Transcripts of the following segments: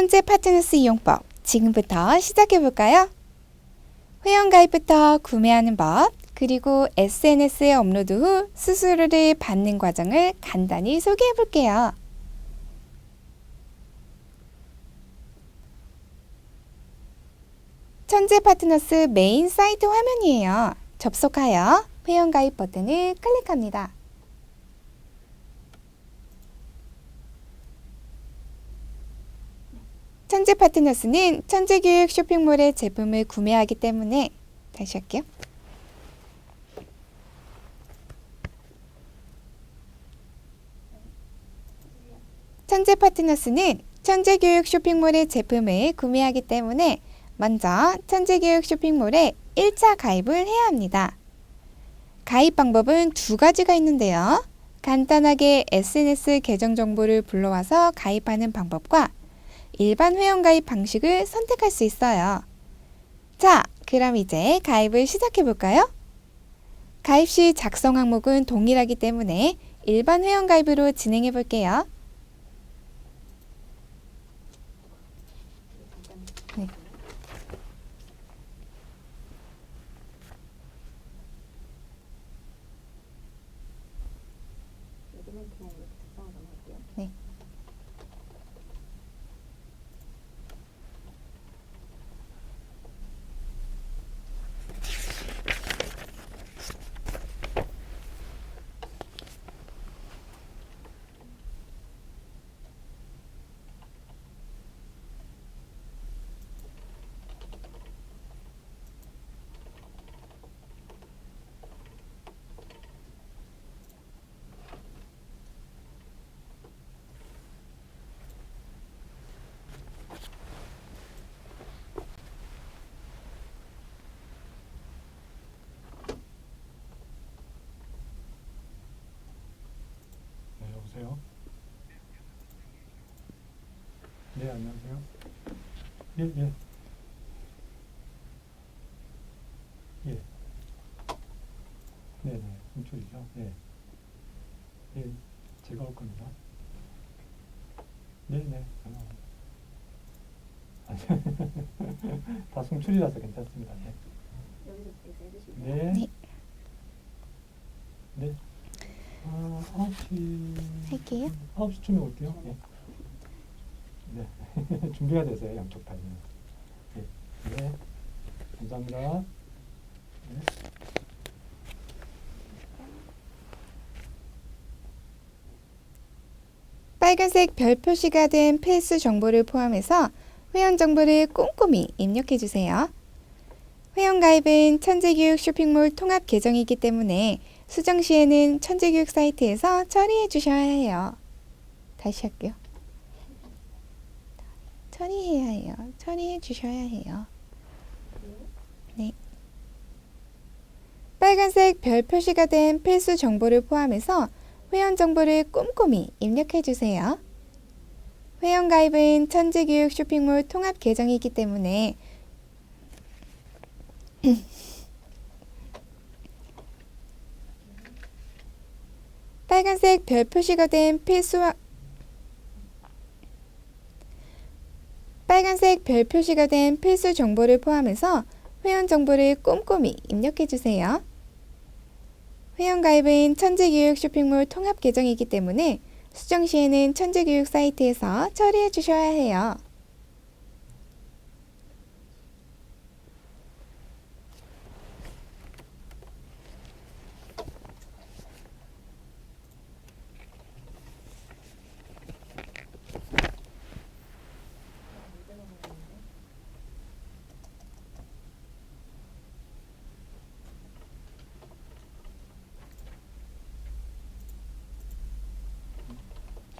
천재 파트너스 이용법 지금부터 시작해볼까요? 회원가입부터 구매하는 법, 그리고 SNS에 업로드 후 수수료를 받는 과정을 간단히 소개해볼게요. 천재 파트너스 메인 사이트 화면이에요. 접속하여 회원가입 버튼을 클릭합니다. 천재 파트너스는 천재교육 쇼핑몰의 제품을 구매하기 때문에 다시 할게요. 천재 파트너스는 천재교육 쇼핑몰의 제품을 구매하기 때문에 먼저 천재교육 쇼핑몰에 1차 가입을 해야 합니다. 가입 방법은 두 가지가 있는데요. 간단하게 SNS 계정 정보를 불러와서 가입하는 방법과 일반 회원가입 방식을 선택할 수 있어요. 자, 그럼 이제 가입을 시작해볼까요? 가입 시 작성 항목은 동일하기 때문에 일반 회원가입으로 진행해볼게요. 네. 네. 여보세요? 네, 안녕하세요. 예, 예. 예. 네, 네. 송출이죠. 예. 예, 제가 올 겁니다. 네, 네. 다 송출이라서 괜찮습니다. 네. 여기서부터 해주시면 네. 네. 네. 9시. 할게요. 9시쯤에 올게요. 예. 네. 준비가 되세요, 양쪽 다. 네. 네. 감사합니다. 네. 빨간색 별 표시가 된 필수 정보를 포함해서 회원 정보를 꼼꼼히 입력해주세요. 회원가입은 천재교육 쇼핑몰 통합 계정이기 때문에 수정 시에는 천재교육 사이트에서 처리해 주셔야 해요. 다시 할게요. 처리해야 해요. 처리해 주셔야 해요. 네. 빨간색 별 표시가 된 필수 정보를 포함해서 회원 정보를 꼼꼼히 입력해 주세요. 회원가입은 천재교육 쇼핑몰 통합 계정이기 때문에 빨간색 별 표시가 된 필수 정보를 포함해서 회원 정보를 꼼꼼히 입력해 주세요. 회원가입은 천재교육 쇼핑몰 통합 계정이기 때문에 수정 시에는 천재교육 사이트에서 처리해 주셔야 해요.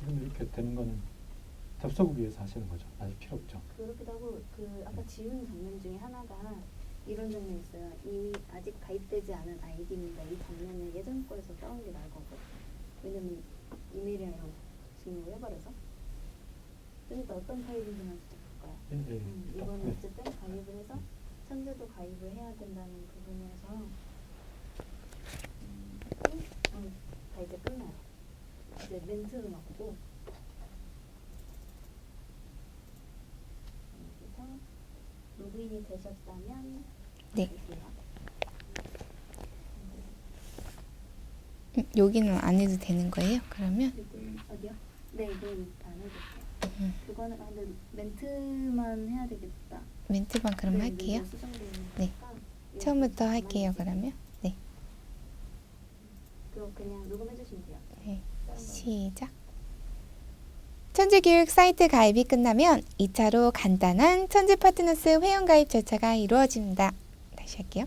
지금 이렇게 되는 거는 접속을 위해서 하시는 거죠. 아직 필요 없죠. 그렇기도 하고 아까 지운 장면 중에 하나가 이런 장면이 있어요. 이미 아직 가입되지 않은 아이디입니다. 이 장면을 예전 거에서 따온 게 나을 것 같거든요. 왜냐면 이메일이랑 이런 거 등록을 해버려서. 좀 이따 어떤 가입인지만 볼까요? 예, 예. 이거는 네. 어쨌든 가입을 해서 천재도 가입을 해야 된다는 부분에서 다 이제 끝나요. 이제 멘트는 없고 로그인이 되셨다면 네. 주세요. 여기는 안 해도 되는 거예요? 그러면 이건 어디요? 네, 이건 안 해줄게요. 그거는 근데 멘트만 해야 되겠다. 멘트만 그럼 네, 할게요. 멘트 수정되어 있는 네. 거니까 이거 처음부터 가만히 할게요. 있으세요. 그러면 네. 그럼 그냥 녹음해 주시면 돼요. 네. 다른 거. 시작. 천재교육 사이트 가입이 끝나면 2차로 간단한 천재 파트너스 회원가입 절차가 이루어집니다. 다시 할게요.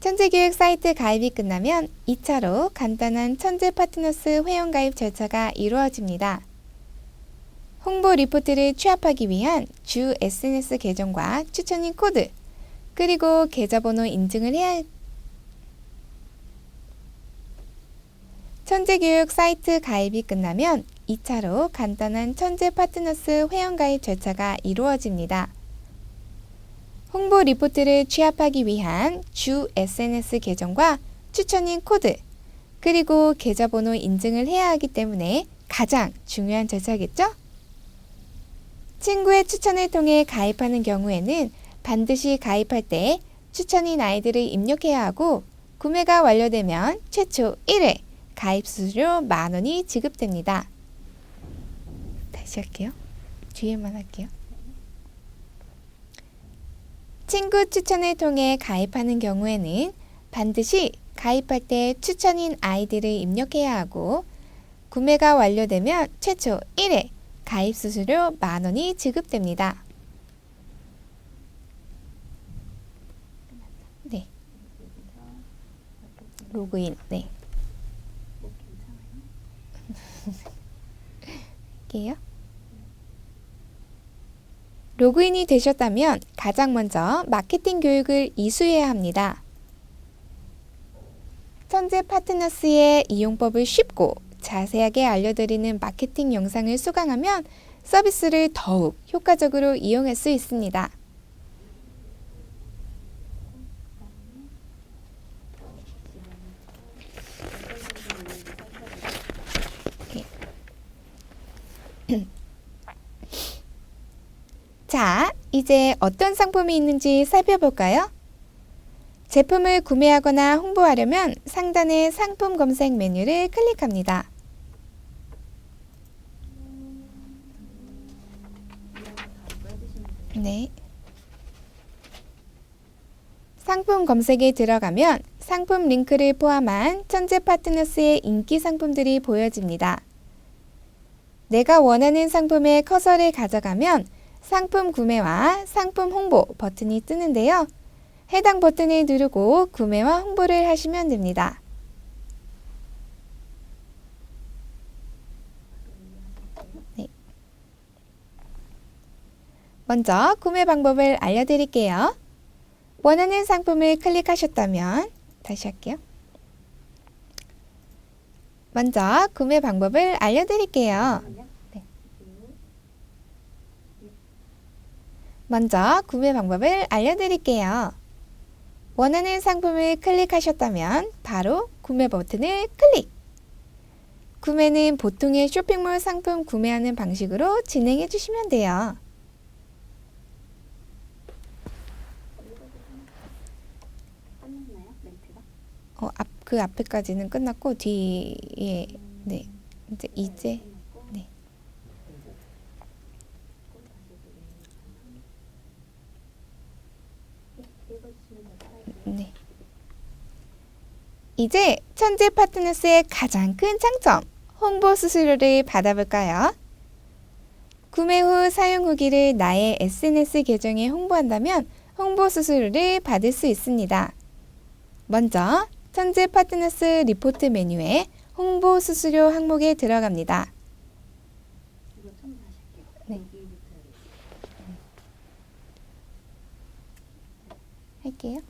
천재교육 사이트 가입이 끝나면 2차로 간단한 천재 파트너스 회원가입 절차가 이루어집니다. 홍보 리포트를 취합하기 위한 주 SNS 계정과 추천인 코드, 그리고 계좌번호 인증을 해야 천재교육 사이트 가입이 끝나면 2차로 간단한 천재 파트너스 회원가입 절차가 이루어집니다. 홍보 리포트를 취합하기 위한 주 SNS 계정과 추천인 코드, 그리고 계좌번호 인증을 해야 하기 때문에 가장 중요한 절차겠죠? 친구의 추천을 통해 가입하는 경우에는 반드시 가입할 때 추천인 아이디를 입력해야 하고, 구매가 완료되면 최초 1회 가입 수수료 10,000원이 지급됩니다. 다시 할게요. 뒤에만 할게요. 친구 추천을 통해 가입하는 경우에는 반드시 가입할 때 추천인 아이디를 입력해야 하고, 구매가 완료되면 최초 1회 가입 수수료 10,000원이 지급됩니다. 네. 로그인. 네. 뭐 괜찮아요? 할게요. 로그인이 되셨다면 가장 먼저 마케팅 교육을 이수해야 합니다. 천재 파트너스의 이용법을 쉽고 자세하게 알려드리는 마케팅 영상을 수강하면 서비스를 더욱 효과적으로 이용할 수 있습니다. 자, 이제 어떤 상품이 있는지 살펴볼까요? 제품을 구매하거나 홍보하려면 상단의 상품 검색 메뉴를 클릭합니다. 네. 상품 검색에 들어가면 상품 링크를 포함한 천재 파트너스의 인기 상품들이 보여집니다. 내가 원하는 상품의 커서를 가져가면 상품 구매와 상품 홍보 버튼이 뜨는데요. 해당 버튼을 누르고 구매와 홍보를 하시면 됩니다. 네. 먼저 구매 방법을 알려드릴게요. 원하는 상품을 클릭하셨다면 다시 할게요. 먼저 구매 방법을 알려드릴게요. 잠깐만요. 네. 먼저 구매 방법을 알려드릴게요. 원하는 상품을 클릭하셨다면 바로 구매 버튼을 클릭! 구매는 보통의 쇼핑몰 상품 구매하는 방식으로 진행해 주시면 돼요. 끝났나요? 멘트가? 그 앞에까지는 끝났고 뒤에 네 이제 끝났고. 네. 읽어주시면 더 따라할게요. 네. 이제 천재 파트너스의 가장 큰 장점, 홍보 수수료를 받아볼까요? 구매 후 사용 후기를 나의 SNS 계정에 홍보한다면 홍보 수수료를 받을 수 있습니다. 먼저 천재 파트너스 리포트 메뉴에 홍보 수수료 항목에 들어갑니다. 이거 처음 다시 할게요. 네. 여기부터 할게요.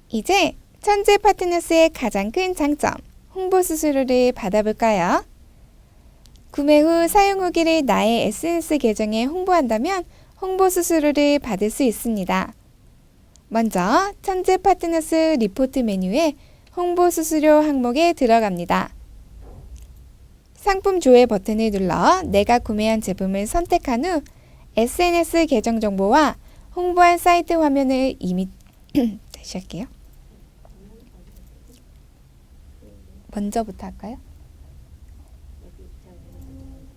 이제 천재 파트너스의 가장 큰 장점, 홍보 수수료를 받아볼까요? 구매 후 사용 후기를 나의 SNS 계정에 홍보한다면 홍보 수수료를 받을 수 있습니다. 먼저 천재 파트너스 리포트 메뉴에 홍보 수수료 항목에 들어갑니다. 상품 조회 버튼을 눌러 내가 구매한 제품을 선택한 후 SNS 계정 정보와 홍보한 사이트 화면을 이미 다시 할게요. 먼저부터 할까요? 여기 제가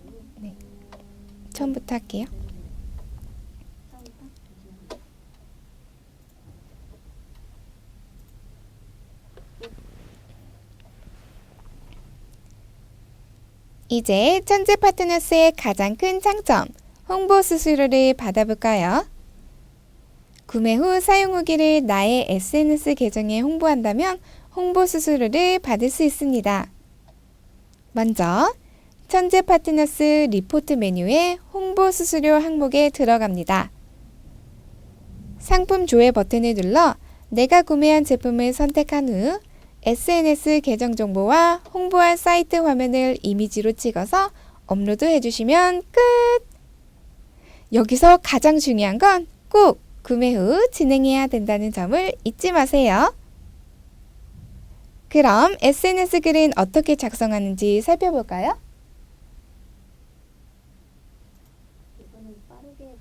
여기 네. 처음부터 할게요. 처음부터 잠시만요. 이제 천재 파트너스의 가장 큰 장점, 홍보 수수료를 받아볼까요? 구매 후 사용 후기를 나의 SNS 계정에 홍보한다면 홍보 수수료를 받을 수 있습니다. 먼저 천재 파트너스 리포트 메뉴에 홍보 수수료 항목에 들어갑니다. 상품 조회 버튼을 눌러 내가 구매한 제품을 선택한 후 SNS 계정 정보와 홍보할 사이트 화면을 이미지로 찍어서 업로드 해주시면 끝! 여기서 가장 중요한 건 꼭 구매 후 진행해야 된다는 점을 잊지 마세요. 그럼 SNS 글은 어떻게 작성하는지 살펴볼까요? 이거는 빠르게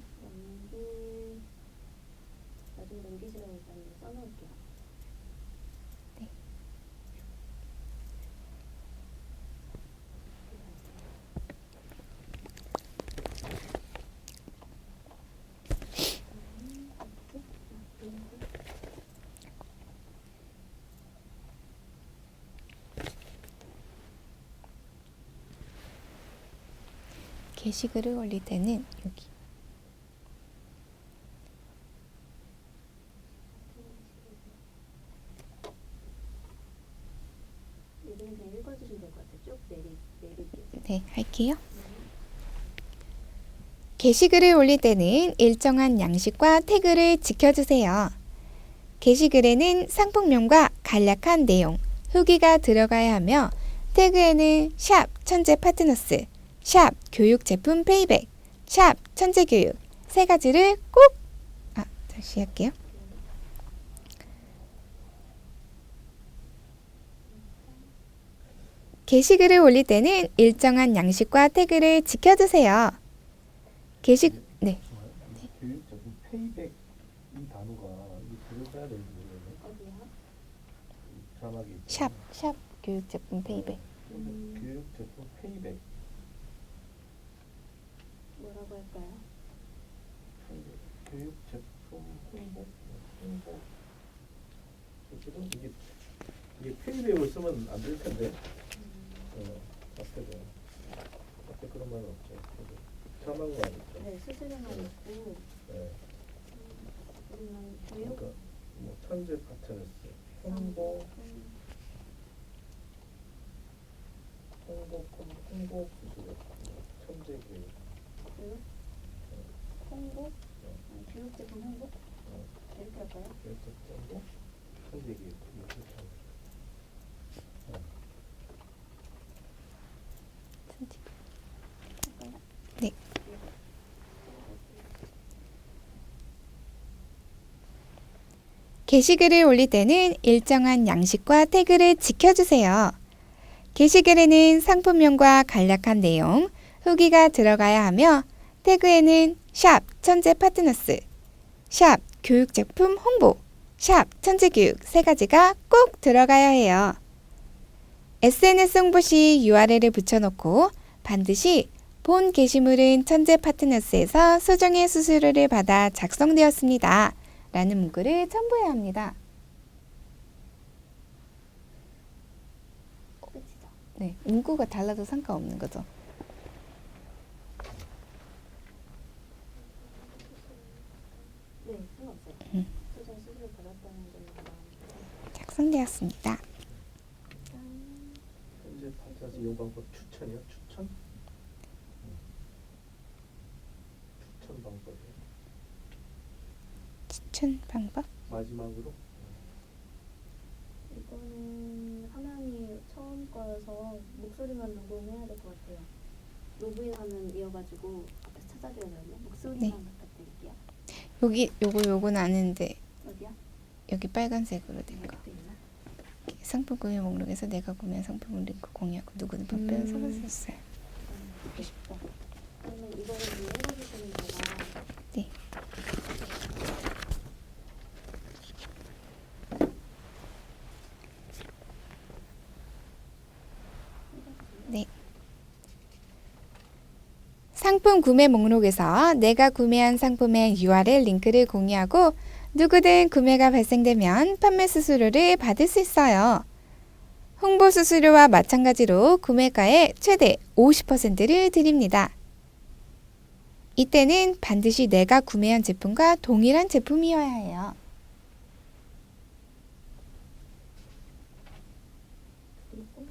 나중에 넘기시라고 일단 써놓을게요. 게시글을 올릴 때는 여기 여기는 그냥 읽어주시면 될 것 같아요. 쭉 내릴게요. 네, 할게요. 게시글을 올릴 때는 일정한 양식과 태그를 지켜주세요. 게시글에는 상품명과 간략한 내용, 후기가 들어가야 하며 태그에는 샵 천재 파트너스, 샵 교육 제품 페이백, 샵 천재 교육 세 가지를 꼭 다시 할게요. 게시글을 올릴 때는 일정한 양식과 태그를 지켜주세요. 네. 교육 제품 페이백 이 단어가 이 들어가야 되는지 모르겠네. 어디요? 자막이 있죠. 샵 교육 제품 페이백. 교육 제품 페이백. 뭐라고 할까요? 교육 제품 홍보. 지금 이게 페이백을 쓰면 안 될 텐데. 봤을 때 앞에 그런 말은 없죠. 자막은 아니죠. 네, 수수료만 있고 네. 우리는 교육 그러니까 뭐 천재 파트너스 홍보 수수료 천재 교육 교육 홍보 교육 제품 홍보 이렇게 할까요? 교육 홍보 천재 교육 이렇게 하면 할까요? 네. 게시글을 올릴 때는 일정한 양식과 태그를 지켜주세요. 게시글에는 상품명과 간략한 내용, 후기가 들어가야 하며 태그에는 샵 천재 파트너스, 샵 교육 제품 홍보, 샵 천재 교육 세 가지가 꼭 들어가야 해요. SNS 홍보 시 URL을 붙여놓고 반드시 본 게시물은 천재 파트너스에서 소정의 수수료를 받아 작성되었습니다. 라는 문구를 첨부해야 합니다. 끝이죠. 네, 문구가 달라도 상관없는 거죠. 네, 상관없어요. 소정 수수료 받았다는 점만 작성되었습니다. 현재 파트너스 이용 방법 추천이요? 추천? 추천 방법이요. 추천 방법? 마지막으로 이거는 화면이 처음 거여서 목소리만 녹음해야 될 것 같아요. 로그인 화면 이어가지고 앞에서 찾아줘야 되거든요. 목소리만 네. 부탁드릴게요. 요건 아는데 어디야? 여기 빨간색으로 된 거. 여기 있나? 상품 구매 목록에서 내가 구매한 상품을 링크 공유하고 누구는 답변을 써봤었어요. 쉽다. 그러면 이거를 읽어주시면 제가 네. 네. 상품 구매 목록에서 내가 구매한 상품의 URL 링크를 공유하고 누구든 구매가 발생되면 판매 수수료를 받을 수 있어요. 홍보 수수료와 마찬가지로 구매가의 최대 50%를 드립니다. 이때는 반드시 내가 구매한 제품과 동일한 제품이어야 해요. 그리고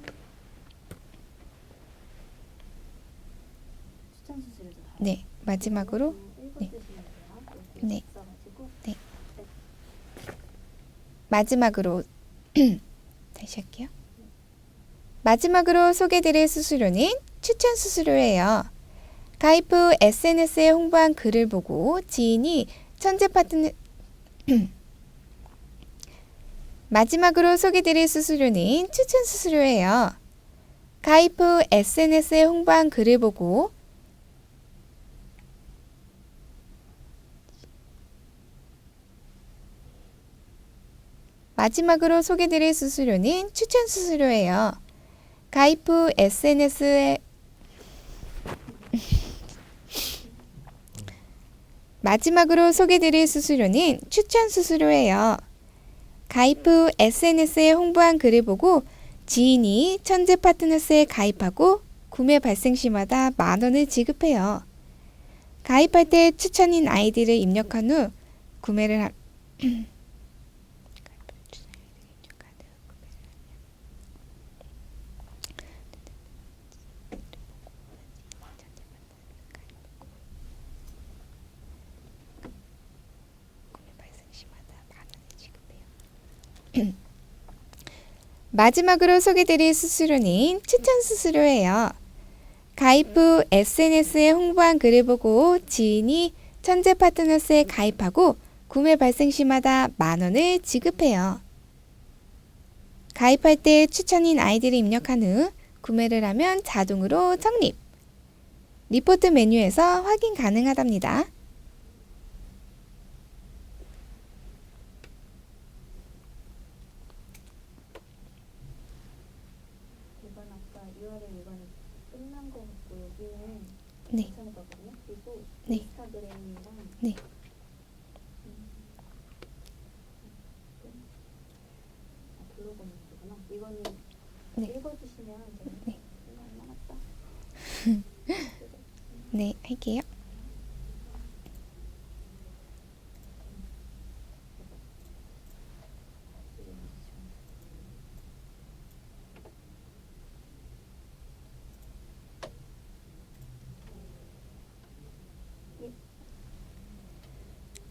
추천 수수료도 다. 네, 마지막으로 네. 읽어주시면 돼요. 네. 써가지고. 네. 마지막으로 다시 할게요. 마지막으로 소개드릴 수수료는 추천 수수료예요. 가입 후 SNS에 홍보한 글을 보고 지인이 천재 파트너 마지막으로 소개드릴 수수료는 추천 수수료예요. 가입 후 SNS에 홍보한 글을 보고 마지막으로 소개드릴 수수료는 추천 수수료예요. 가입 후 SNS에 마지막으로 소개드릴 수수료는 추천 수수료예요. 가입 후 SNS에 홍보한 글을 보고 지인이 천재 파트너스에 가입하고 구매 발생 시마다 만원을 지급해요. 가입할 때 추천인 아이디를 입력한 후 구매를 하... 마지막으로 소개드릴 수수료는 추천 수수료예요. 가입 후 SNS에 홍보한 글을 보고 지인이 천재 파트너스에 가입하고 구매 발생 시마다 만원을 지급해요. 가입할 때 추천인 아이디를 입력한 후 구매를 하면 자동으로 적립. 리포트 메뉴에서 확인 가능하답니다. 이건 아까 URL 이거는 끝난 거 같고 여기는 네. 괜찮거든요. 그리고 네. 인스타그램이랑 네. 블로그는 있구나. 이거는 네. 읽어주시면 제가 네. 얼마 남았다. 네, 할게요.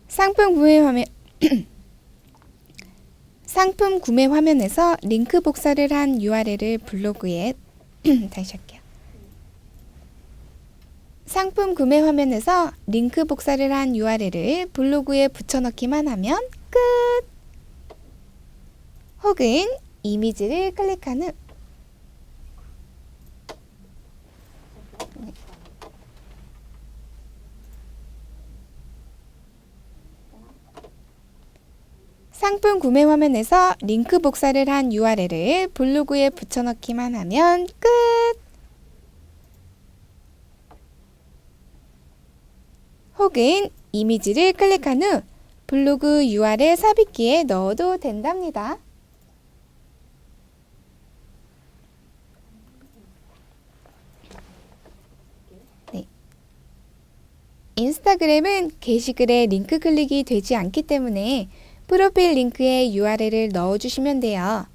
상품 구매 화면 상품 구매 화면에서 링크 복사를 한 URL을 블로그에 다시 할게요. 상품 구매 화면에서 링크 복사를 한 URL을 블로그에 붙여넣기만 하면 끝! 혹은 이미지를 클릭한 후 상품 구매 화면에서 링크 복사를 한 URL을 블로그에 붙여넣기만 하면 끝! 혹은 이미지를 클릭한 후 블로그 URL 삽입기에 넣어도 된답니다. 네. 인스타그램은 게시글에 링크 클릭이 되지 않기 때문에 프로필 링크에 URL을 넣어주시면 돼요.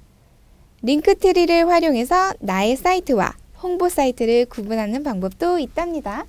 링크 트리를 활용해서 나의 사이트와 홍보 사이트를 구분하는 방법도 있답니다.